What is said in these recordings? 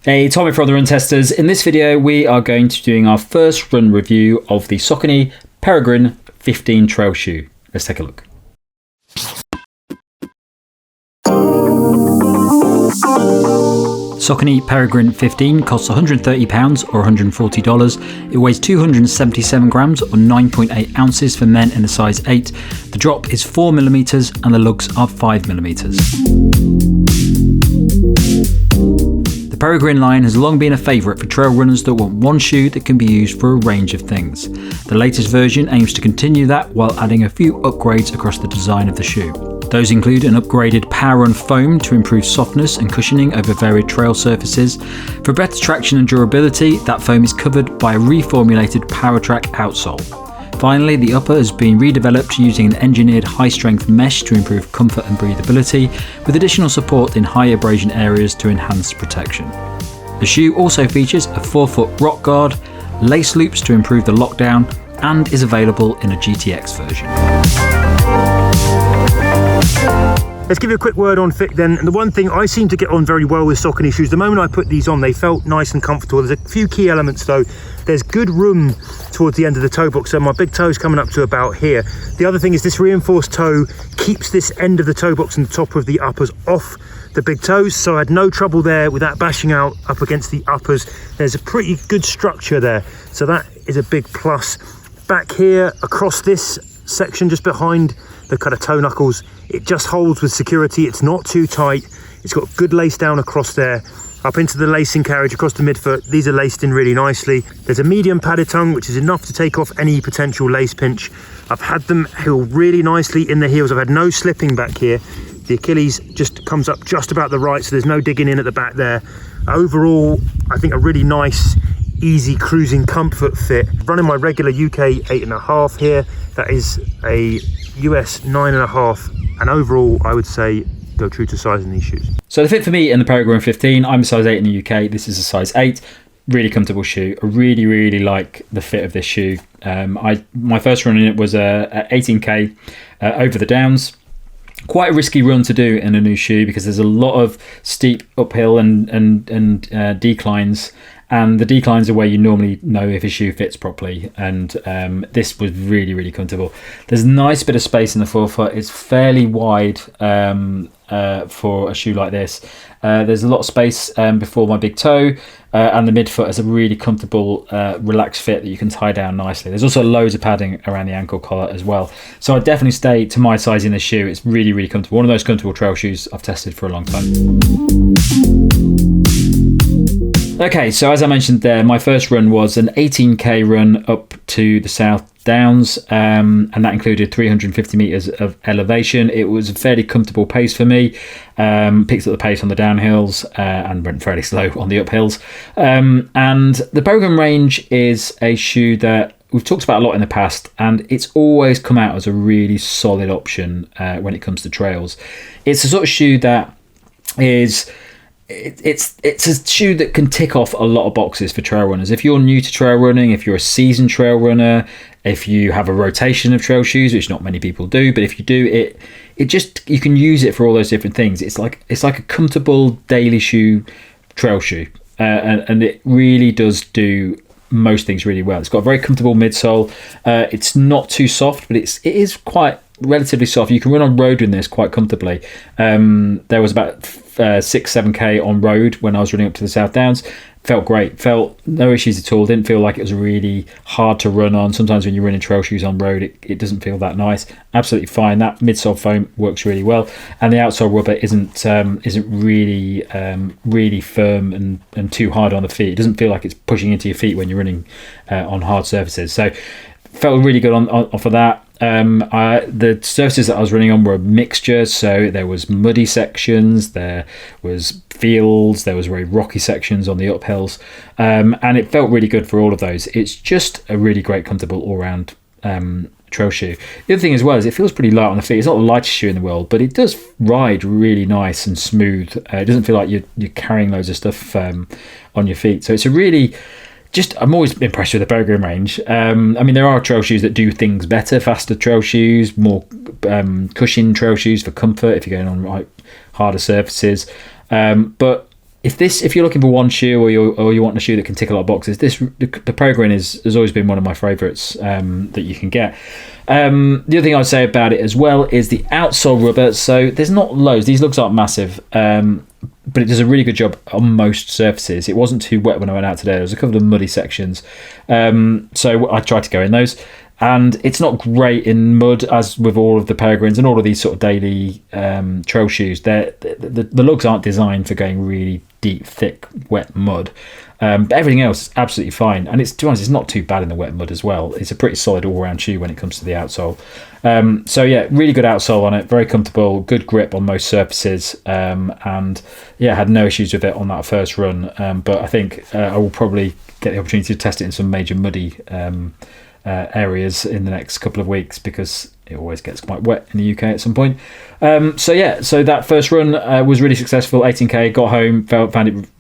Hey, Tommy from the Run Testers. In this video, we are going to be doing our first run review of the Saucony Peregrine 15 trail shoe. Let's take a look. Saucony Peregrine 15 costs £130 or $140. It weighs 277 grams or 9.8 ounces for men in a size 8. The drop is 4mm and the lugs are 5mm. The Peregrine line has long been a favourite for trail runners that want one shoe that can be used for a range of things. The latest version aims to continue that while adding a few upgrades across the design of the shoe. Those include an upgraded PWRRUN foam to improve softness and cushioning over varied trail surfaces. For better traction and durability, that foam is covered by a reformulated PWRTRAC outsole. Finally, the upper has been redeveloped using an engineered high-strength mesh to improve comfort and breathability, with additional support in high abrasion areas to enhance protection. The shoe also features a 4-foot rock guard, lace loops to improve the lockdown, and is available in a GTX version. Let's give you a quick word on fit then. And the one thing I seem to get on very well with Saucony shoes, the moment I put these on, they felt nice and comfortable. There's a few key elements though. There's good room towards the end of the toe box, so my big toe is coming up to about here. The other thing is this reinforced toe keeps this end of the toe box and the top of the uppers off the big toes, so I had no trouble there with that bashing out up against the uppers. There's a pretty good structure there, so that is a big plus. Back here, across this section, just behind the kind of toe knuckles, it just holds with security. It's not too tight. It's got good lace down across there, up into the lacing carriage across the midfoot. These are laced in really nicely. There's a medium padded tongue, which is enough to take off any potential lace pinch. I've had them heal really nicely in the heels. I've had no slipping back here. The Achilles just comes up just about the right, so there's no digging in at the back there. Overall, I think a really nice, easy cruising comfort fit. Running my regular UK 8.5 here. That is a US 9.5, and overall I would say go true to size in these shoes. So the fit for me in the Peregrine 15, I'm a size 8 in the UK, this is a size 8. Really comfortable shoe. I really like the fit of this shoe. My first run in it was a 18k over the downs. Quite a risky run to do in a new shoe because there's a lot of steep uphill and declines. And the declines are where you normally know if a shoe fits properly, and this was really comfortable. There's a nice bit of space in the forefoot. It's fairly wide for a shoe like this. There's a lot of space before my big toe, and the midfoot is a really comfortable, relaxed fit that you can tie down nicely. There's also loads of padding around the ankle collar as well. So I'd definitely stay to my size in this shoe. It's really comfortable. One of those comfortable trail shoes I've tested for a long time. Okay, so as I mentioned there, my first run was an 18k run up to the South Downs, and that included 350 metres of elevation. It was a fairly comfortable pace for me. Picked up the pace on the downhills and went fairly slow on the uphills. And the Peregrine range is a shoe that we've talked about a lot in the past, and it's always come out as a really solid option when it comes to trails. It's the sort of shoe that is... It's a shoe that can tick off a lot of boxes for trail runners. If you're new to trail running, if you're a seasoned trail runner, if you have a rotation of trail shoes, which not many people do, but if you do, it just, you can use it for all those different things. It's like a comfortable daily shoe, trail shoe, and it really does do most things really well. It's got a very comfortable midsole. It's not too soft, but it is quite relatively soft. You can run on road in this quite comfortably. There was about 6-7k on road when I was running up to the South Downs. Felt great, felt no issues at all. Didn't feel like it was really hard to run on. Sometimes when you're running trail shoes on road, it doesn't feel that nice. Absolutely fine. That midsole foam works really well, and the outsole rubber isn't really firm and too hard on the feet. It doesn't feel like it's pushing into your feet when you're running on hard surfaces. So felt really good on for that. The surfaces that I was running on were a mixture, so there was muddy sections, there was fields, there was very rocky sections on the uphills, and it felt really good for all of those. It's just a really great, comfortable all-round trail shoe. The other thing as well is it feels pretty light on the feet. It's not the lightest shoe in the world, but it does ride really nice and smooth. It doesn't feel like you're carrying loads of stuff on your feet. So it's a really... I'm always impressed with the Peregrine range. I mean, there are trail shoes that do things better, faster trail shoes, more cushioned trail shoes for comfort if you're going on harder surfaces. But if you're looking for one shoe, or you want a shoe that can tick a lot of boxes, the Peregrine has always been one of my favourites that you can get. The other thing I'd say about it as well is the outsole rubber. So there's not loads. These lugs aren't massive, but it does a really good job on most surfaces. It wasn't too wet when I went out today. There was a couple of muddy sections, so I tried to go in those. And it's not great in mud, as with all of the Peregrines and all of these sort of daily trail shoes. The lugs aren't designed for going really deep, thick, wet mud. But everything else is absolutely fine. And to be honest, it's not too bad in the wet mud as well. It's a pretty solid all-round shoe when it comes to the outsole. So yeah, really good outsole on it, very comfortable, good grip on most surfaces. And yeah, had no issues with it on that first run. But I think I will probably get the opportunity to test it in some major muddy areas in the next couple of weeks, because it always gets quite wet in the UK at some point. So that first run was really successful. 18k, got home,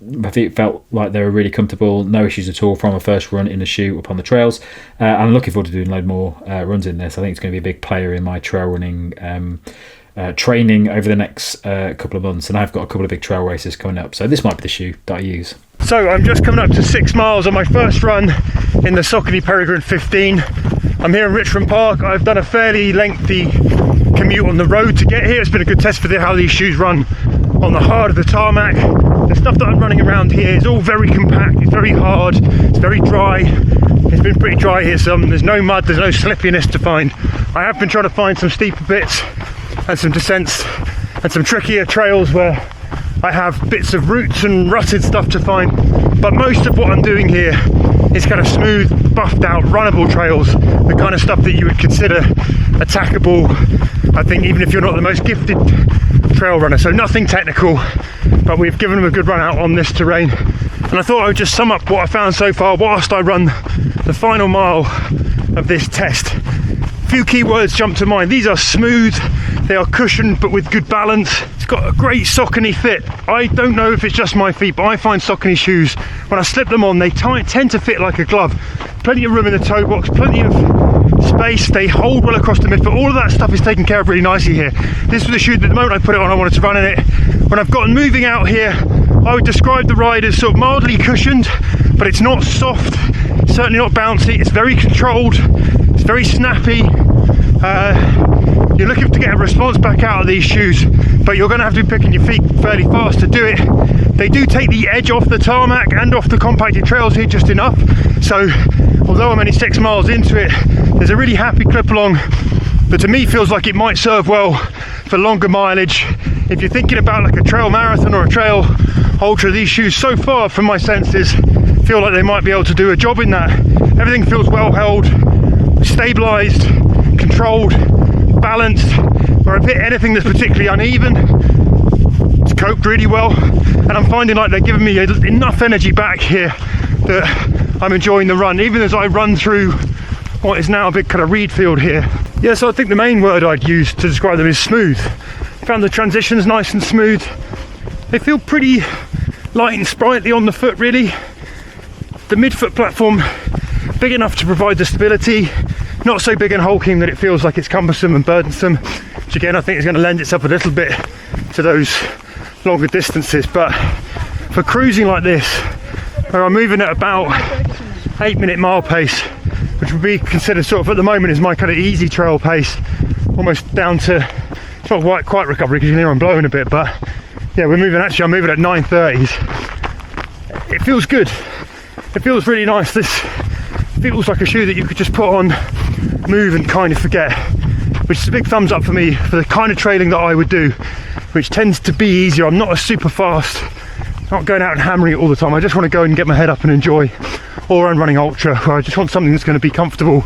my feet felt like they were really comfortable, no issues at all from a first run in a shoe upon the trails. And I'm looking forward to doing a load more runs in this. I think it's going to be a big player in my trail running training over the next couple of months, and I've got a couple of big trail races coming up, so this might be the shoe that I use. So I'm just coming up to 6 miles on my first run in the Saucony Peregrine 15. I'm here in Richmond Park. I've done a fairly lengthy commute on the road to get here. It's been a good test for how these shoes run on the hard of the tarmac. The stuff that I'm running around here is all very compact, it's very hard, it's very dry. It's been pretty dry here, so there's no mud, there's no slippiness to find. I have been trying to find some steeper bits and some descents and some trickier trails where I have bits of roots and rutted stuff to find, but most of what I'm doing here is kind of smooth, buffed out, runnable trails, the kind of stuff that you would consider attackable, I think, even if you're not the most gifted trail runner. So nothing technical, but we've given them a good run out on this terrain. And I thought I would just sum up what I found so far whilst I run the final mile of this test. A few key words jump to mind. These are smooth, they are cushioned but with good balance. It's got a great Saucony fit. I don't know if it's just my feet, but I find Saucony shoes, when I slip them on, they tend to fit like a glove. Plenty of room in the toe box, plenty of space, they hold well across the midfoot. All of that stuff is taken care of really nicely here. This was a shoe that the moment I put it on, I wanted to run in it. When I've gotten moving out here, I would describe the ride as sort of mildly cushioned, but it's not soft, certainly not bouncy. It's very controlled, it's very snappy. You're looking to get a response back out of these shoes, but you're going to have to be picking your feet fairly fast to do it. They do take the edge off the tarmac and off the compacted trails here just enough, so although I'm only 6 miles into it, there's a really happy clip along that to me feels like it might serve well for longer mileage. If you're thinking about like a trail marathon or a trail ultra, these shoes so far from my senses feel like they might be able to do a job in that. Everything feels well held, stabilized, controlled, balanced. Where I've hit anything that's particularly uneven, it's coped really well, and I'm finding like they're giving me enough energy back here that I'm enjoying the run, even as I run through what is now a big kind of reed field here. Yeah, so I think the main word I'd use to describe them is smooth. Found the transitions nice and smooth. They feel pretty light and sprightly on the foot, really. The midfoot platform big enough to provide the stability, not so big and hulking that it feels like it's cumbersome and burdensome, which again I think is going to lend itself a little bit to those longer distances. But for cruising like this, where I'm moving at about 8-minute mile pace, which would be considered sort of at the moment is my kind of easy trail pace, almost down to, it's not quite recovery because you can hear I'm blowing a bit, but yeah, I'm moving at 9:30s. It feels good, it feels really nice. This feels like a shoe that you could just put on, move and kind of forget, which is a big thumbs up for me for the kind of trailing that I would do, which tends to be easier. I'm not a super fast, not going out and hammering it all the time. I just want to go and get my head up and enjoy all-round running ultra, where I just want something that's going to be comfortable,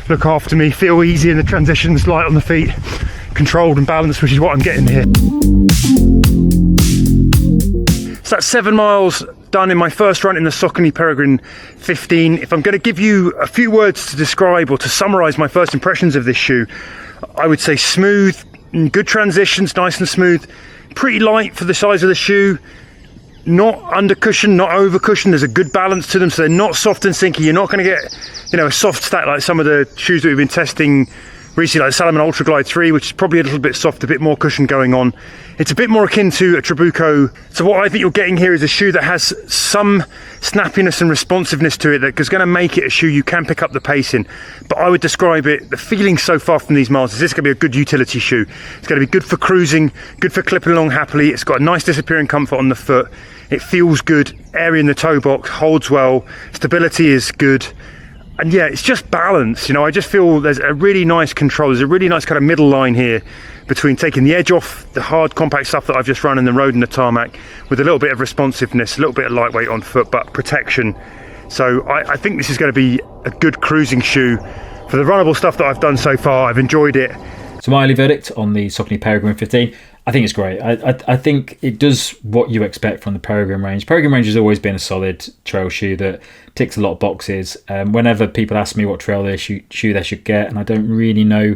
look after me, feel easy in the transitions, light on the feet, controlled and balanced, which is what I'm getting here. So that's 7 miles done in my first run in the Saucony Peregrine 15. If I'm going to give you a few words to describe or to summarise my first impressions of this shoe, I would say smooth, good transitions, nice and smooth, pretty light for the size of the shoe, not under cushioned, not over cushioned. There's a good balance to them, so they're not soft and sinky. You're not going to get, a soft stack like some of the shoes that we've been testing recently, like the Salomon Ultra Glide 3, which is probably a little bit soft, a bit more cushion going on. It's a bit more akin to a Trabuco. So what I think you're getting here is a shoe that has some snappiness and responsiveness to it that is going to make it a shoe you can pick up the pace in. But I would describe it, the feeling so far from these miles is this is going to be a good utility shoe. It's going to be good for cruising, good for clipping along happily. It's got a nice disappearing comfort on the foot. It feels good, airy in the toe box, holds well, stability is good. And yeah, it's just balance. You know, I just feel there's a really nice control. There's a really nice kind of middle line here between taking the edge off the hard compact stuff that I've just run in the road and the tarmac with a little bit of responsiveness, a little bit of lightweight on foot, but protection. So I think this is going to be a good cruising shoe. For the runnable stuff that I've done so far, I've enjoyed it. So my early verdict on the Saucony Peregrine 15, I think it's great. I think it does what you expect from the Peregrine range. Peregrine range has always been a solid trail shoe that ticks a lot of boxes. Whenever people ask me what trail shoe they should get, and I don't really know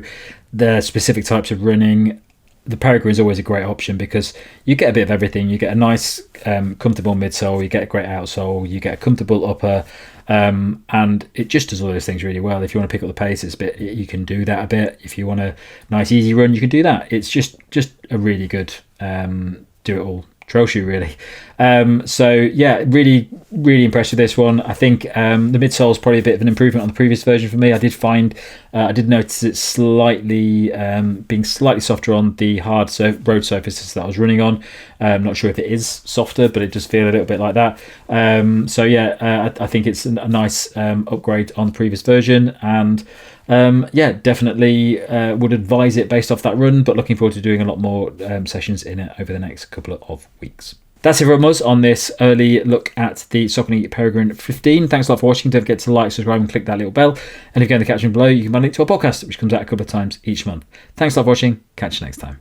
the specific types of running, the Peregrine is always a great option because you get a bit of everything. You get a nice, comfortable midsole, you get a great outsole, you get a comfortable upper, and it just does all those things really well. If you want to pick up the pace, you can do that a bit. If you want a nice easy run, you can do that. It's just a really good do it all trail shoe, really. So yeah, really impressed with this one. I think the midsole is probably a bit of an improvement on the previous version for me. I did notice it slightly being slightly softer on the hard road surfaces that I was running on. I'm not sure if it is softer, but it does feel a little bit like that. So yeah, I think it's a nice upgrade on the previous version, and yeah, definitely would advise it based off that run, but looking forward to doing a lot more sessions in it over the next couple of weeks. That's it from us on this early look at the Saucony Peregrine 15. Thanks a lot for watching. Don't forget to like, subscribe and click that little bell. And if you go in the caption below, you can find a link to our podcast, which comes out a couple of times each month. Thanks a lot for watching. Catch you next time.